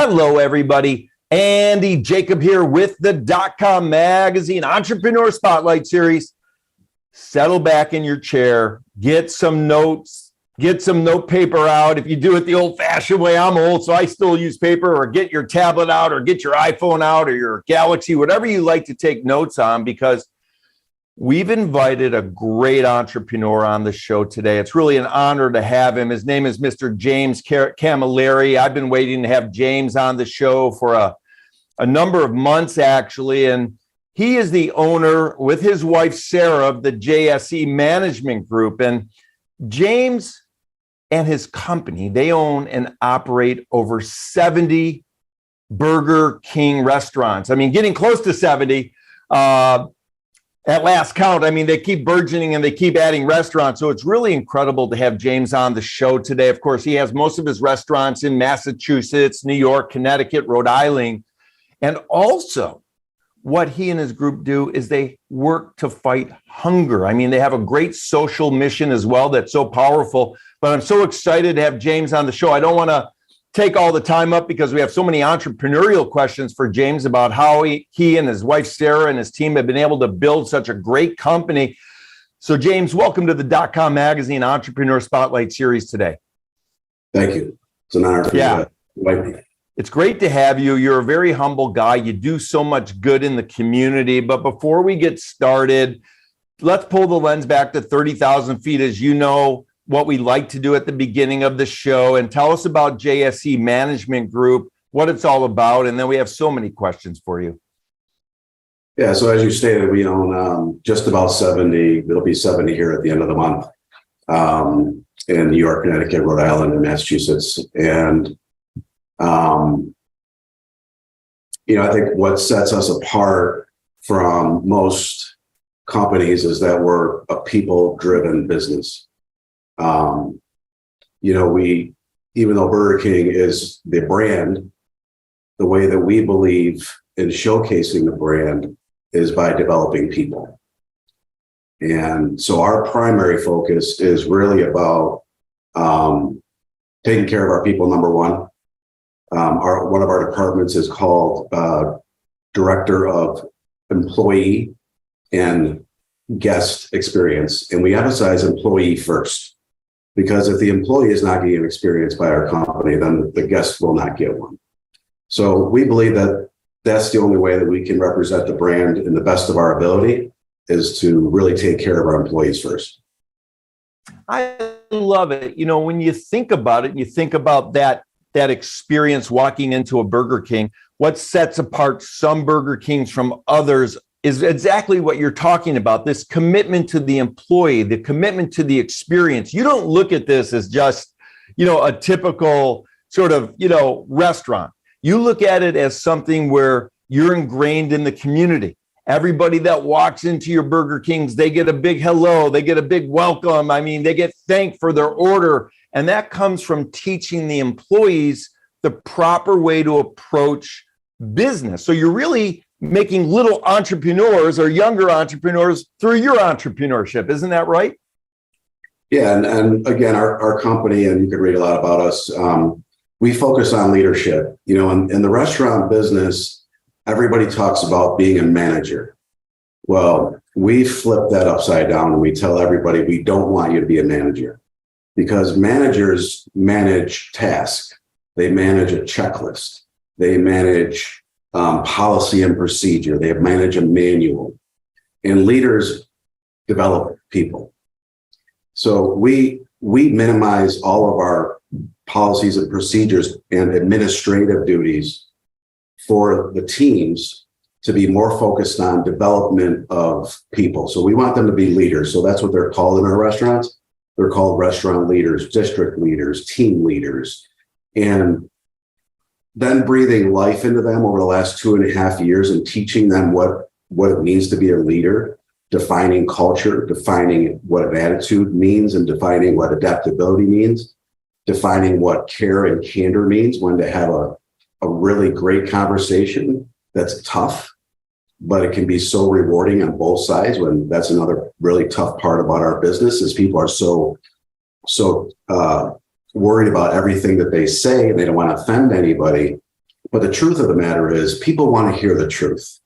Hello, everybody. Andy Jacob here with the .com Magazine Entrepreneur Spotlight Series. Settle back in your chair, get some notes, get some note paper out. If you do it the old-fashioned way, I'm old, so I still use paper, or get your tablet out, or get your iPhone out, or your Galaxy, whatever you like to take notes on, because we've invited a great entrepreneur on the show today. It's really an honor to have him. His name is Mr. James Cammilleri. I've been waiting to have James on the show for a number of months, actually, and he is the owner, with his wife, Sarah, of the JSC Management Group. And James and his company, they own and operate over 70 Burger King restaurants. I mean, getting close to 70. At last count, I mean, they keep burgeoning and they keep adding restaurants. So it's really incredible to have James on the show today. Of course, he has most of his restaurants in Massachusetts, New York, Connecticut, Rhode Island. And also, what he and his group do is they work to fight hunger. I mean, they have a great social mission as well that's so powerful. But I'm so excited to have James on the show. I don't want to take all the time up because we have so many entrepreneurial questions for James about how he and his wife, Sarah, and his team have been able to build such a great company. So James, welcome to the .com Magazine Entrepreneur Spotlight Series today. Thank you. It's an honor for you to invite me. It's great to have you. You're a very humble guy. You do so much good in the community. But before we get started, let's pull the lens back to 30,000 feet. As you know, what we like to do at the beginning of the show, and tell us about JSC Management Group, what it's all about, and then we have so many questions for you. Yeah, so as you stated, we own just about 70. It'll be 70 here at the end of the month in New York, Connecticut, Rhode Island, and Massachusetts. And I think what sets us apart from most companies is that we're a people-driven business. Even though Burger King is the brand, the way that we believe in showcasing the brand is by developing people. And so our primary focus is really about taking care of our people, number one. One of our departments is called Director of Employee and Guest Experience. And we emphasize employee first. Because if the employee is not getting an experience by our company, then the guest will not get one. So we believe that that's the only way that we can represent the brand in the best of our ability, is to really take care of our employees first. I love it. You know, when you think about it, and you think about that experience walking into a Burger King, what sets apart some Burger Kings from others is exactly what you're talking about, this commitment to the employee, the commitment to the experience. You don't look at this as just, a typical sort of, restaurant. You look at it as something where you're ingrained in the community. Everybody that walks into your Burger Kings, they get a big hello, they get a big welcome. I mean, they get thanked for their order. And that comes from teaching the employees the proper way to approach business. So you're really making little entrepreneurs or younger entrepreneurs through your entrepreneurship. Isn't that right? Yeah. And again, our company, and you could read a lot about us, we focus on leadership. In the restaurant business, everybody talks about being a manager. Well, we flip that upside down and we tell everybody we don't want you to be a manager, because managers manage tasks. They manage a checklist. They manage policy and procedure. They manage a manual, and leaders develop people. So we minimize all of our policies and procedures and administrative duties for the teams to be more focused on development of people. So we want them to be leaders. So that's what they're called in our restaurants. They're called restaurant leaders, district leaders, team leaders. And then breathing life into them over the last 2.5 years and teaching them what it means to be a leader, defining culture, defining what an attitude means, and defining what adaptability means, defining what care and candor means, when to have a really great conversation that's tough, but it can be so rewarding on both sides. When that's another really tough part about our business, is people are so worried about everything that they say, and they don't want to offend anybody. But the truth of the matter is people want to hear the truth.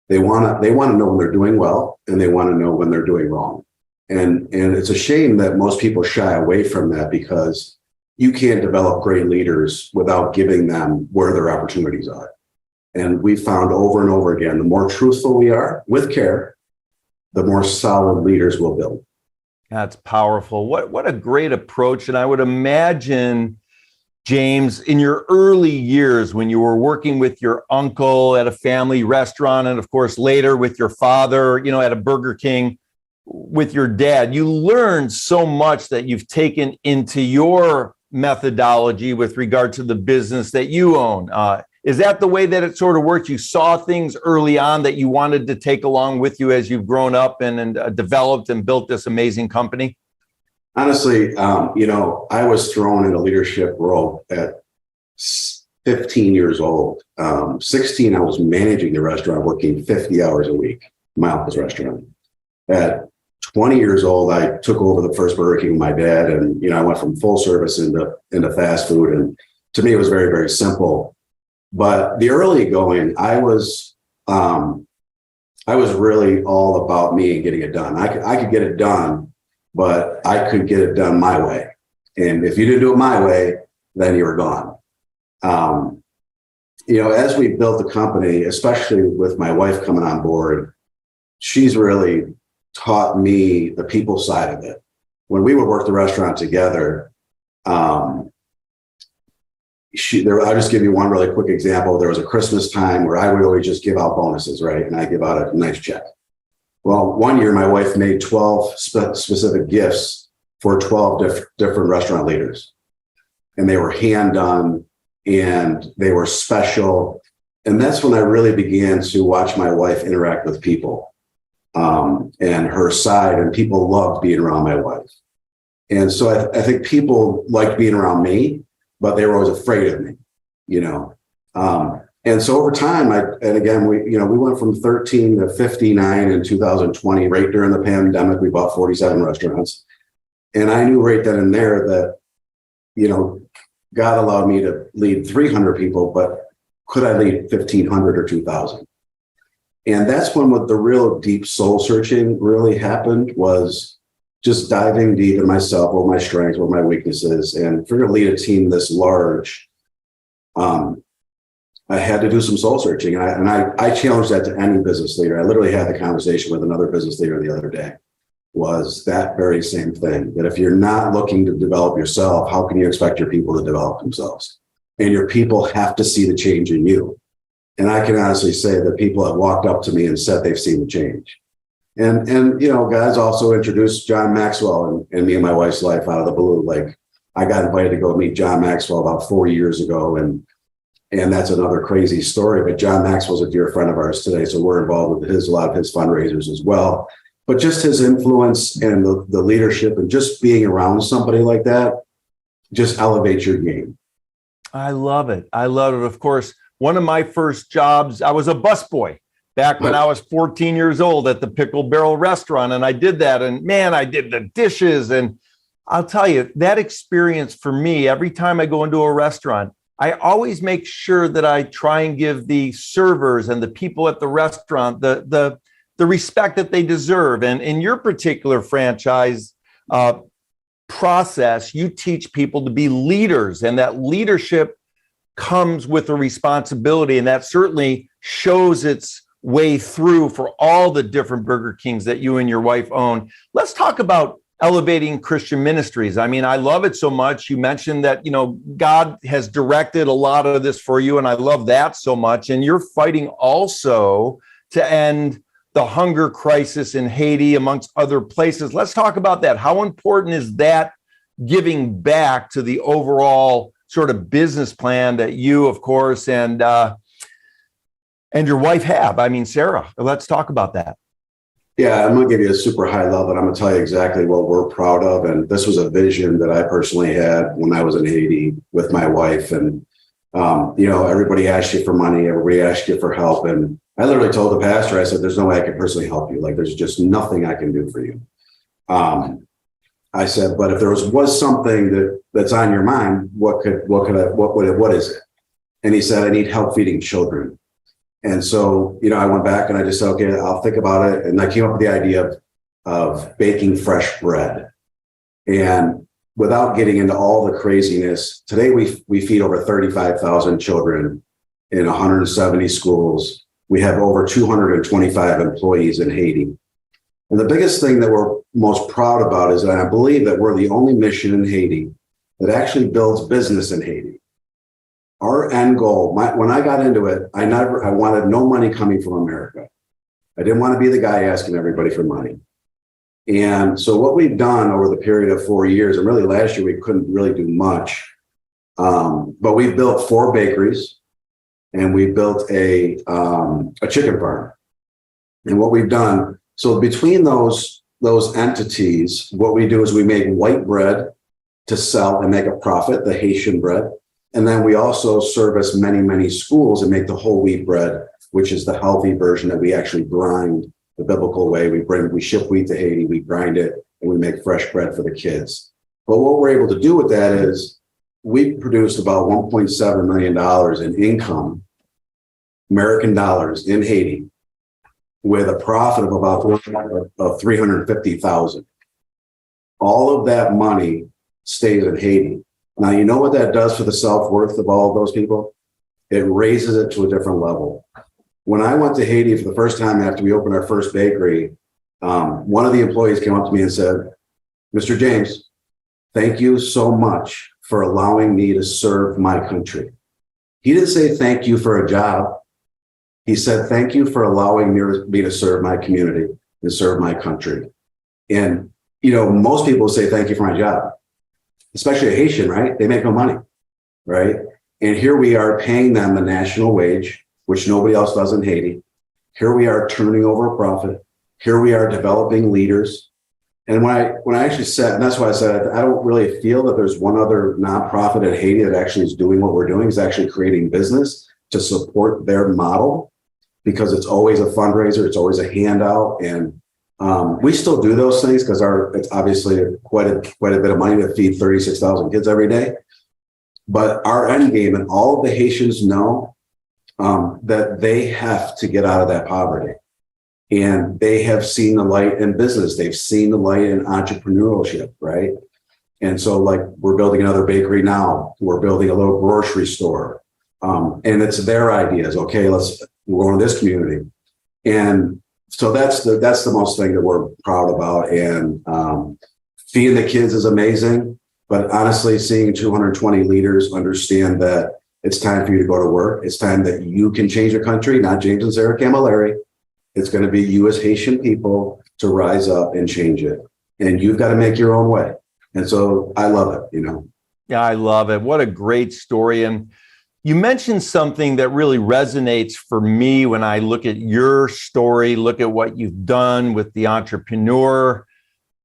They want to know when they're doing well, and they want to know when they're doing wrong. And it's a shame that most people shy away from that, because you can't develop great leaders without giving them where their opportunities are. And we found over and over again, the more truthful we are with care, the more solid leaders we'll build. That's powerful. What a great approach. And I would imagine, James, in your early years when you were working with your uncle at a family restaurant, and of course later with your father, at a Burger King with your dad, you learned so much that you've taken into your methodology with regard to the business that you own. Is that the way that it sort of worked? You saw things early on that you wanted to take along with you as you've grown up and developed and built this amazing company? Honestly, I was thrown in a leadership role at 15 years old. 16, I was managing the restaurant, working 50 hours a week, my uncle's restaurant. At 20 years old, I took over the first Burger King with my dad, and I went from full service into fast food. And to me, it was very, very simple. But the early going, I was really all about me and getting it done. I could get it done, but I could get it done my way. And if you didn't do it my way, then you were gone. As we built the company, especially with my wife coming on board, she's really taught me the people side of it. When we would work the restaurant together, I'll just give you one really quick example. There was a Christmas time where I would always just give out bonuses, right? And I give out a nice check. Well, one year my wife made 12 specific gifts for 12 different restaurant leaders. And they were hand done and they were special. And that's when I really began to watch my wife interact with people and her side, and people loved being around my wife. And so I think people liked being around me, but they were always afraid of me, and so over time, we went from 13 to 59 in 2020, right during the pandemic. We bought 47 restaurants. And I knew right then and there that, God allowed me to lead 300 people, but could I lead 1,500 or 2,000? And that's when what the real deep soul searching really happened, was just diving deep in myself, what my strengths, what my weaknesses. And if you're going to lead a team this large, I had to do some soul searching. And I challenged that to any business leader. I literally had the conversation with another business leader the other day, was that very same thing, that if you're not looking to develop yourself, how can you expect your people to develop themselves? And your people have to see the change in you. And I can honestly say that people have walked up to me and said they've seen the change. And guys also introduced John Maxwell and me and my wife's life out of the blue. Like, I got invited to go meet John Maxwell about 4 years ago. And that's another crazy story. But John Maxwell's a dear friend of ours today. So we're involved with a lot of his fundraisers as well. But just his influence and the leadership and just being around somebody like that just elevates your game. I love it. Of course, one of my first jobs, I was a busboy back when I was 14 years old at the Pickle Barrel restaurant. And I did that. And man, I did the dishes. And I'll tell you, that experience for me, every time I go into a restaurant, I always make sure that I try and give the servers and the people at the restaurant the respect that they deserve. And in your particular franchise process, you teach people to be leaders, and that leadership comes with a responsibility. And that certainly shows its way through for all the different Burger Kings that you and your wife own. Let's talk about elevating Christian ministries. I mean, I love it so much. You mentioned that, God has directed a lot of this for you, and I love that so much. And you're fighting also to end the hunger crisis in Haiti, amongst other places. Let's talk about that. How important is that giving back to the overall sort of business plan that you, of course, and your wife have? I mean, Sarah, let's talk about that. Yeah, I'm going to give you a super high level, and I'm going to tell you exactly what we're proud of. And this was a vision that I personally had when I was in Haiti with my wife. And, everybody asked you for money, everybody asked you for help. And I literally told the pastor, I said, there's no way I can personally help you. Like, there's just nothing I can do for you. I said, but if there was something that's on your mind, what is it? And he said, I need help feeding children. And so, I went back and I just said, okay, I'll think about it. And I came up with the idea of baking fresh bread. And without getting into all the craziness, today we feed over 35,000 children in 170 schools. We have over 225 employees in Haiti. And the biggest thing that we're most proud about is that I believe that we're the only mission in Haiti that actually builds business in Haiti. Our end goal, when I got into it, I wanted no money coming from America. I didn't want to be the guy asking everybody for money. And so what we've done over the period of 4 years, and really last year we couldn't really do much, but we've built 4 bakeries and we built a chicken farm. And what we've done, so between those entities, what we do is we make white bread to sell and make a profit, the Haitian bread. And then we also service many, many schools and make the whole wheat bread, which is the healthy version that we actually grind the biblical way. We ship wheat to Haiti, we grind it, and we make fresh bread for the kids. But what we're able to do with that is we produced about $1.7 million in income, American dollars, in Haiti, with a profit of about $350,000. All of that money stays in Haiti. Now, you know what that does for the self-worth of all of those people? It raises it to a different level. When I went to Haiti for the first time after we opened our first bakery, one of the employees came up to me and said, Mr. James, thank you so much for allowing me to serve my country. He didn't say thank you for a job. He said, thank you for allowing me to serve my community and serve my country. And, most people say thank you for my job, especially a Haitian, right? They make no money, right? And here we are paying them the national wage, which nobody else does in Haiti. Here we are turning over a profit. Here we are developing leaders. And when I actually said, and that's why I said, I don't really feel that there's one other nonprofit in Haiti that actually is doing what we're doing, is actually creating business to support their model, because it's always a fundraiser, it's always a handout. And we still do those things because it's obviously quite a bit of money to feed 36,000 kids every day. But our end game, and all of the Haitians know that they have to get out of that poverty. And they have seen the light in business. They've seen the light in entrepreneurship, right? And so, like, we're building another bakery now. We're building a little grocery store. And it's their ideas. Okay, we're going to this community. And so that's the most thing that we're proud about. And feeding the kids is amazing. But honestly, seeing 220 leaders understand that it's time for you to go to work. It's time that you can change your country, not James and Sarah Cammilleri. It's going to be you as Haitian people to rise up and change it. And you've got to make your own way. And so I love it, Yeah, I love it. What a great story. And you mentioned something that really resonates for me when I look at your story, look at what you've done with the entrepreneur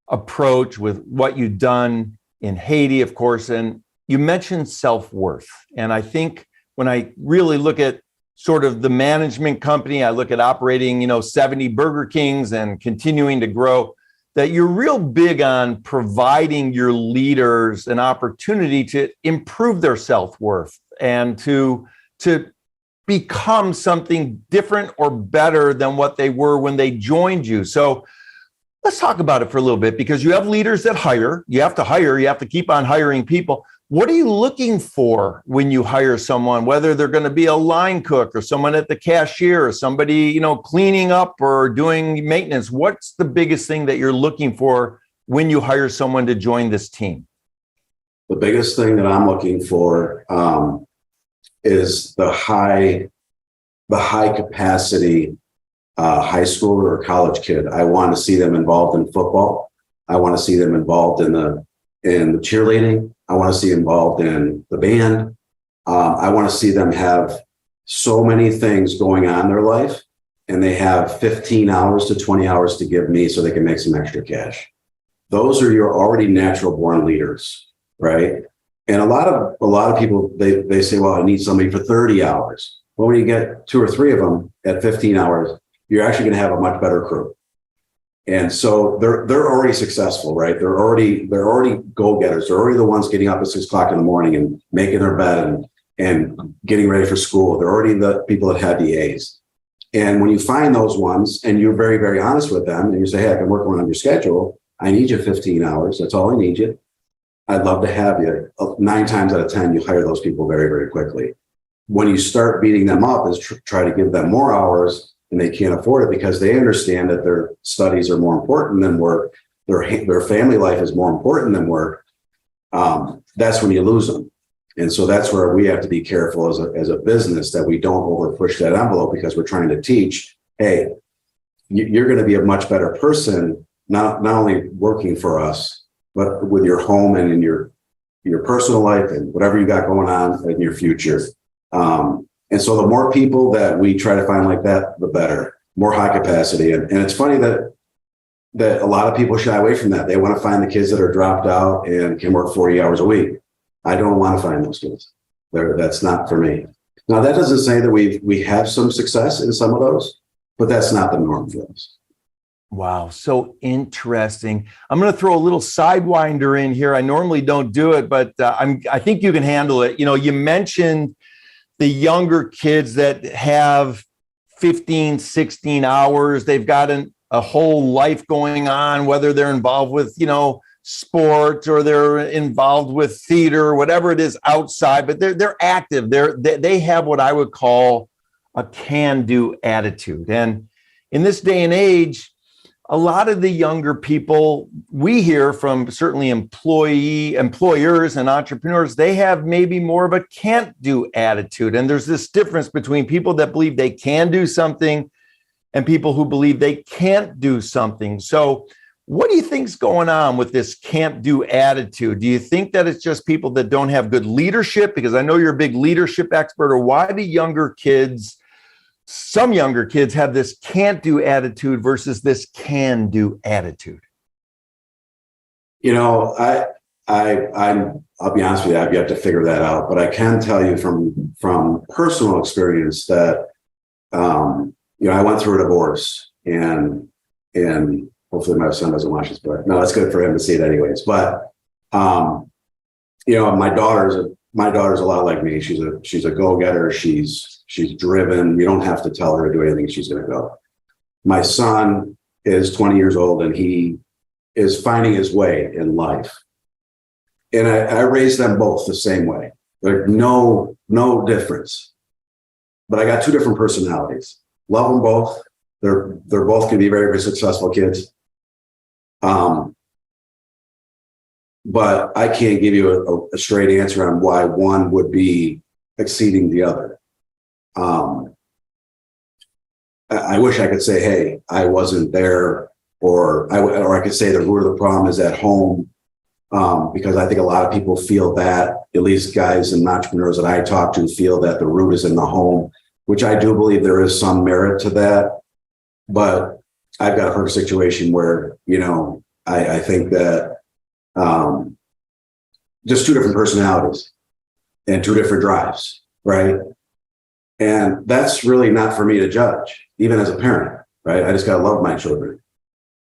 approach, with what you've done in Haiti, of course. And you mentioned self-worth. And I think when I really look at sort of the management company, I look at operating, 70 Burger Kings and continuing to grow, that you're real big on providing your leaders an opportunity to improve their self-worth and to become something different or better than what they were when they joined you. So let's talk about it for a little bit, because you have leaders that hire, you have to keep on hiring people. What are you looking for when you hire someone, whether they're going to be a line cook or someone at the cashier or somebody, cleaning up or doing maintenance? What's the biggest thing that you're looking for when you hire someone to join this team? The biggest thing that I'm looking for is the high capacity high schooler or college kid. I want to see them involved in football. I want to see them involved in the cheerleading. I want to see involved in the band. I want to see them have so many things going on in their life, and they have 15 hours to 20 hours to give me so they can make some extra cash. Those are your already natural born leaders, right? And a lot of people, they say, well, I need somebody for 30 hours. Well, when you get 2 or 3 of them at 15 hours, you're actually going to have a much better crew. And so they're already successful, right? They're already go-getters. They're already the ones getting up at 6 o'clock in the morning and making their bed and getting ready for school. They're already the people that had the A's. And when you find those ones and you're very, very honest with them and you say, hey, I can work around your schedule. I need you 15 hours. That's all I need you. I'd love to have you. 9 times out of 10, you hire those people very, very quickly. When you start beating them up is try to give them more hours and they can't afford it because they understand that their studies are more important than work. Their family life is more important than work. That's when you lose them. And so that's where we have to be careful as a business that we don't over push that envelope because we're trying to teach, hey, you're going to be a much better person, not only working for us, but with your home and in your personal life and whatever you got going on in your future. And so the more people that we try to find like that, the better, more high capacity. And it's funny that a lot of people shy away from that. They want to find the kids that are dropped out and can work 40 hours a week. I don't want to find those kids. That's not for me. Now, that doesn't say that we have some success in some of those, but that's not the norm for us. Wow, so interesting. I'm going to throw a little sidewinder in here. I normally don't do it, but I think you can handle it. You mentioned the younger kids that have 15, 16 hours. They've got a whole life going on, whether they're involved with, sport or they're involved with theater, whatever it is outside, but they're active. They have what I would call a can-do attitude. And in this day and age, a lot of the younger people we hear from certainly employers and entrepreneurs, they have maybe more of a can't-do attitude. And there's this difference between people that believe they can do something and people who believe they can't do something. So what do you think's going on with this can't-do attitude? Do you think that it's just people that don't have good leadership? Because I know you're a big leadership expert. Or why do some younger kids have this can't-do attitude versus this can-do attitude? I'll be honest with you, I've yet to figure that out. But I can tell you from personal experience that, I went through a divorce and hopefully my son doesn't watch this, but no, it's good for him to see it anyways. But, my daughter's a lot like me. She's a go-getter. She's driven. You don't have to tell her to do anything. She's going to go. My son is 20 years old and he is finding his way in life. And I raised them both the same way. There's no difference, but I got 2 different personalities. Love them both. They're both going to be very, very successful kids. But I can't give you a straight answer on why one would be exceeding the other. I wish I could say, hey, I wasn't there, or I could say the root of the problem is at home, because I think a lot of people feel that, at least guys and entrepreneurs that I talk to feel that the root is in the home, which I do believe there is some merit to that. But I've got a perfect situation where, I think that just 2 different personalities and 2 different drives, right? And that's really not for me to judge, even as a parent, right? I just got to love my children.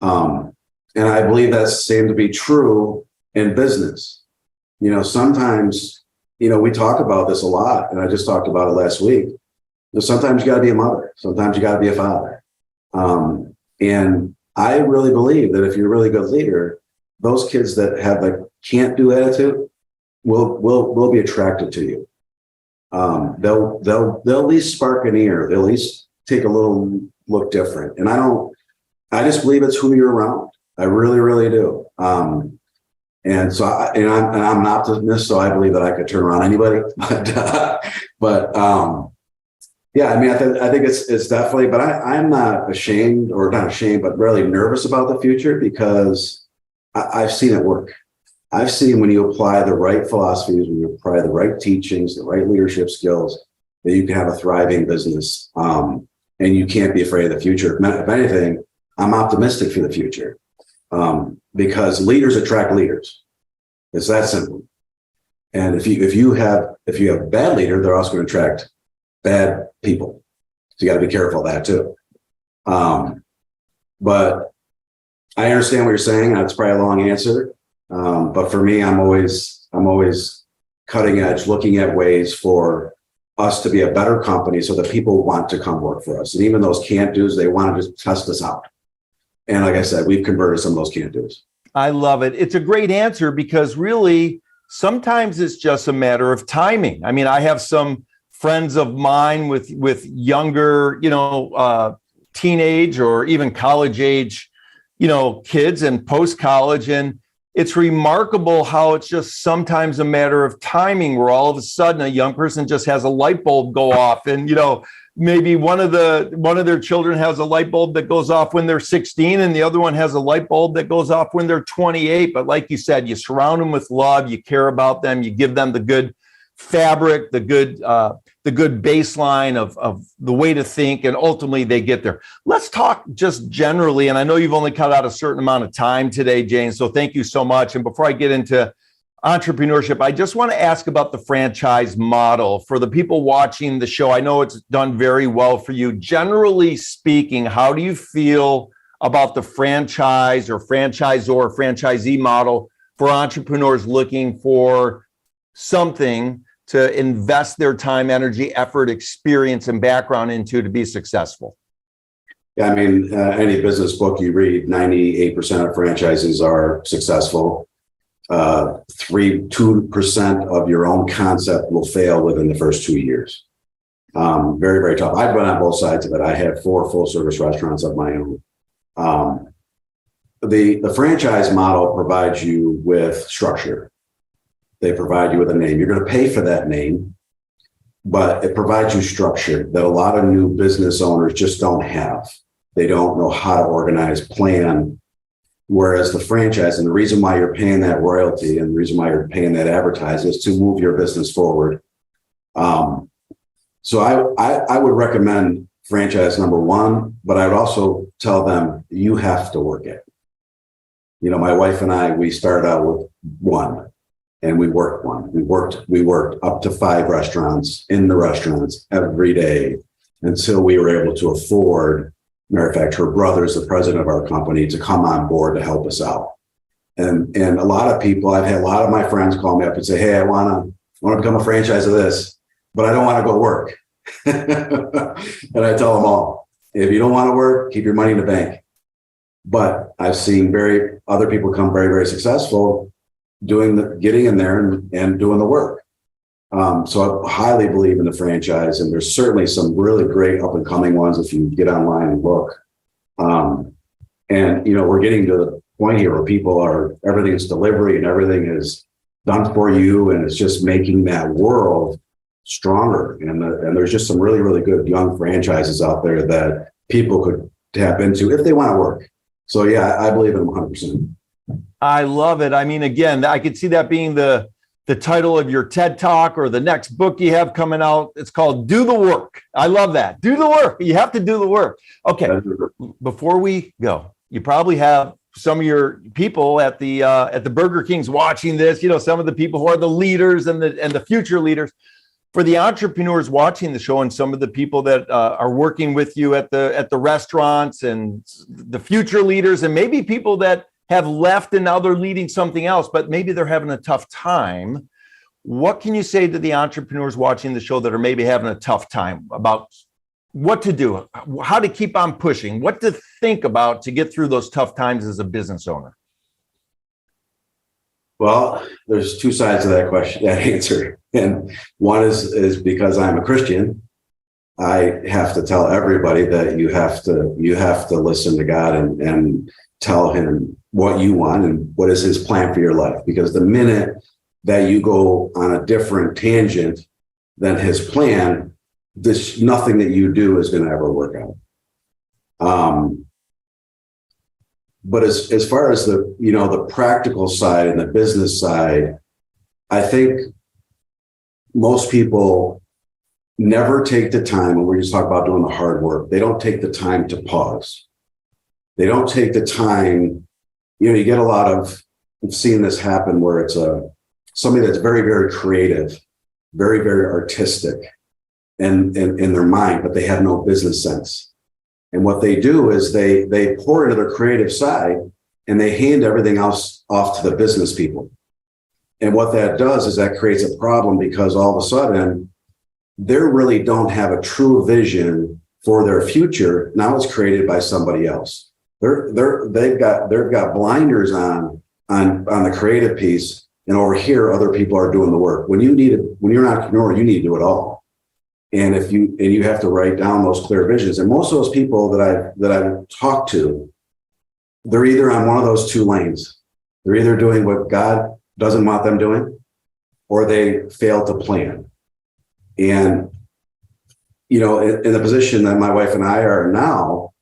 And I believe that's the same to be true in business. Sometimes, we talk about this a lot, and I just talked about it last week. Sometimes you got to be a mother. Sometimes you got to be a father. And I really believe that if you're a really good leader, those kids that have the can't do attitude will be attracted to you. They'll at least spark an ear. They'll at least take a little look different. And I just believe it's who you're around. I really, really do. And so I'm an optimist, so I believe that I could turn around anybody. Yeah, I mean, I think it's definitely, but I'm not ashamed, or not ashamed, but really nervous about the future, because I've seen it work. I've seen when you apply the right philosophies, when you apply the right teachings, the right leadership skills, that you can have a thriving business. And you can't be afraid of the future. If anything, I'm optimistic for the future, because leaders attract leaders. It's that simple. And if you have a bad leader, they're also going to attract bad people. So you got to be careful of that too. But I understand what you're saying. That's probably a long answer. But for me, I'm always cutting edge, looking at ways for us to be a better company so that people want to come work for us. And even those can't do's, they want to just test us out. And like I said, we've converted some of those can't do's. I love it. It's a great answer because really, sometimes it's just a matter of timing. I mean, I have some friends of mine with younger, teenage or even college age, kids and post-college. And it's remarkable how it's just sometimes a matter of timing where all of a sudden a young person just has a light bulb go off. And, maybe one of their children has a light bulb that goes off when they're 16 and the other one has a light bulb that goes off when they're 28. But like you said, you surround them with love, you care about them, you give them the good fabric, the good baseline of the way to think, and ultimately they get there. Let's talk just generally, and I know you've only cut out a certain amount of time today, Jane, so thank you so much. And before I get into entrepreneurship, I just want to ask about the franchise model. For the people watching the show, I know it's done very well for you. Generally speaking, how do you feel about the franchise or franchisor, franchisee model for entrepreneurs looking for something to invest their time, energy, effort, experience, and background into to be successful? Yeah, I mean, any business book you read, 98% of franchises are successful. 2% of your own concept will fail within the first 2 years. Very, very tough. I've been on both sides of it. I had 4 full service restaurants of my own. The franchise model provides you with structure. They provide you with a name. You're going to pay for that name, but it provides you structure that a lot of new business owners just don't have. They don't know how to organize, plan. Whereas the franchise, and the reason why you're paying that royalty and the reason why you're paying that advertising is to move your business forward. So I would recommend franchise number 1, but I would also tell them you have to work it. My wife and I, we started out with 1 and we worked 1. We worked up to 5 restaurants in the restaurants every day until we were able to afford. Matter of fact, her brother is the president of our company to come on board to help us out. And a lot of people, I've had a lot of my friends call me up and say, hey, I want to become a franchise of this, but I don't want to go work. And I tell them all, if you don't want to work, keep your money in the bank. But I've seen other people become very, very successful getting in there and doing the work. So I highly believe in the franchise, and there's certainly some really great up and coming ones if you get online and look. We're getting to the point here where everything's delivery and everything is done for you, and it's just making that world stronger. And there's just some really, really good young franchises out there that people could tap into if they want to work. So yeah, I believe in them 100%. I love it. I mean, again, I could see that being the title of your TED Talk or the next book you have coming out. It's called Do the Work. I love that. Do the work. You have to do the work. Okay. Before we go, you probably have some of your people at the Burger Kings watching this, some of the people who are the leaders and the future leaders. For the entrepreneurs watching the show and some of the people that are working with you at the restaurants and the future leaders, and maybe people that have left and now they're leading something else, but maybe they're having a tough time. What can you say to the entrepreneurs watching the show that are maybe having a tough time about what to do, how to keep on pushing, what to think about to get through those tough times as a business owner? Well, there's 2 sides to that question, that answer. And one is because I'm a Christian, I have to tell everybody that you have to listen to God and tell him what you want and what is his plan for your life. Because the minute that you go on a different tangent than his plan, nothing that you do is going to ever work out. But as far as the practical side and the business side, I think most people never take the time, when we just talk about doing the hard work, they don't take the time to pause. They don't take the time, you get a lot of, I've seen this happen where it's somebody that's very, very creative, very, very artistic in their mind, but they have no business sense. And what they do is they pour into their creative side and they hand everything else off to the business people. And what that does is that creates a problem because all of a sudden they really don't have a true vision for their future. Now it's created by somebody else. They've got blinders on the creative piece, and over here other people are doing the work. When you're an entrepreneur, you need to do it all. And you have to write down those clear visions. And most of those people that I've talked to, they're either on one of those two lanes. They're either doing what God doesn't want them doing, or they fail to plan. And, in the position that my wife and I are now,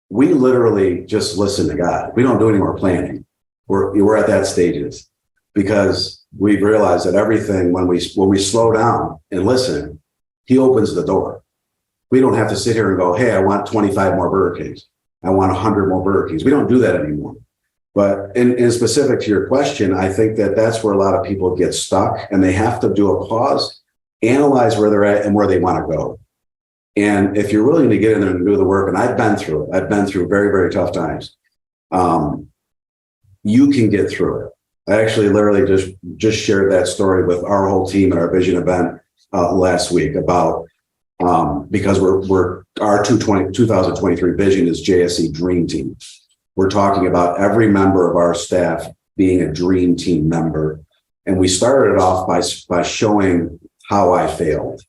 we literally just listen to God. We don't do any more planning. We're at that stages because we've realized that everything, when we slow down and listen, he opens the door. We don't have to sit here and go, hey, I want 25 more Burger Kings. I want 100 more Burger Kings. We don't do that anymore. But in specific to your question, I think that that's where a lot of people get stuck, and they have to do a pause, analyze where they're at and where they want to go. And if you're willing to get in there and do the work, and I've been through it, I've been through very, very tough times. You can get through it. I actually literally just shared that story with our whole team at our vision event last week about because our 2023 vision is JSC Dream Team. We're talking about every member of our staff being a dream team member. And we started it off by showing how I failed.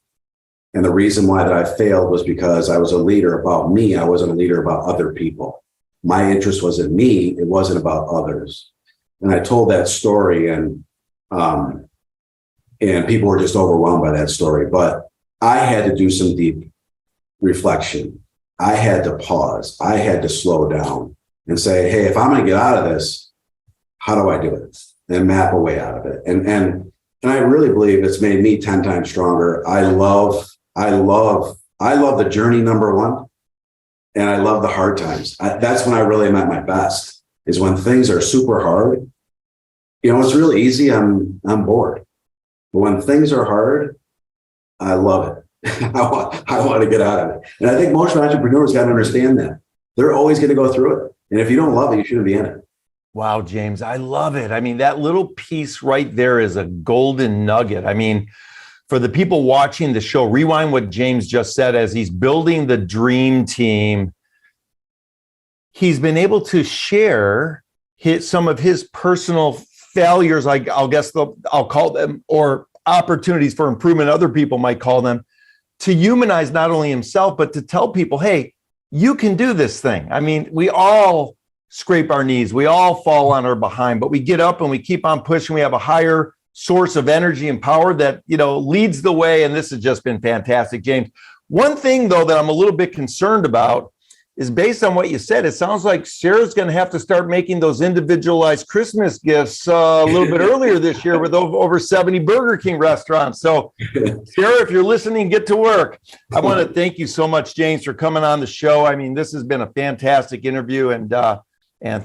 And the reason why that I failed was because I was a leader about me. I wasn't a leader about other people. My interest was in me. It wasn't about others. And I told that story, and people were just overwhelmed by that story. But I had to do some deep reflection. I had to pause. I had to slow down and say, hey, if I'm going to get out of this, how do I do it? And map a way out of it. And I really believe it's made me 10 times stronger. I love the journey, number one. And I love the hard times. That's when I really am at my best, is when things are super hard. It's really easy. I'm bored. But when things are hard, I love it. I want to get out of it. And I think most entrepreneurs got to understand that. They're always going to go through it. And if you don't love it, you shouldn't be in it. Wow, James, I love it. I mean, that little piece right there is a golden nugget. I mean, for the people watching the show, rewind what James just said as he's building the dream team. He's been able to share some of his personal failures, like I'll call them, or opportunities for improvement, other people might call them, to humanize not only himself, but to tell people, hey, you can do this thing. I mean, we all scrape our knees. We all fall on our behind, but we get up and we keep on pushing. We have a higher source of energy and power that, leads the way. And this has just been fantastic, James. One thing, though, that I'm a little bit concerned about is based on what you said, it sounds like Sarah's going to have to start making those individualized Christmas gifts a little bit earlier this year with over 70 Burger King restaurants. So, Sarah, if you're listening, get to work. I want to thank you so much, James, for coming on the show. I mean, this has been a fantastic interview, and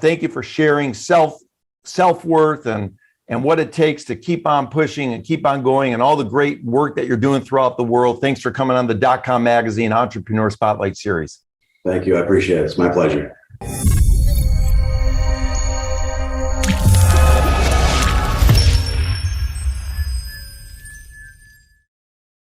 thank you for sharing self-worth and what it takes to keep on pushing and keep on going, and all the great work that you're doing throughout the world. Thanks for coming on the .com Magazine Entrepreneur Spotlight Series. Thank you. I appreciate it. It's my pleasure.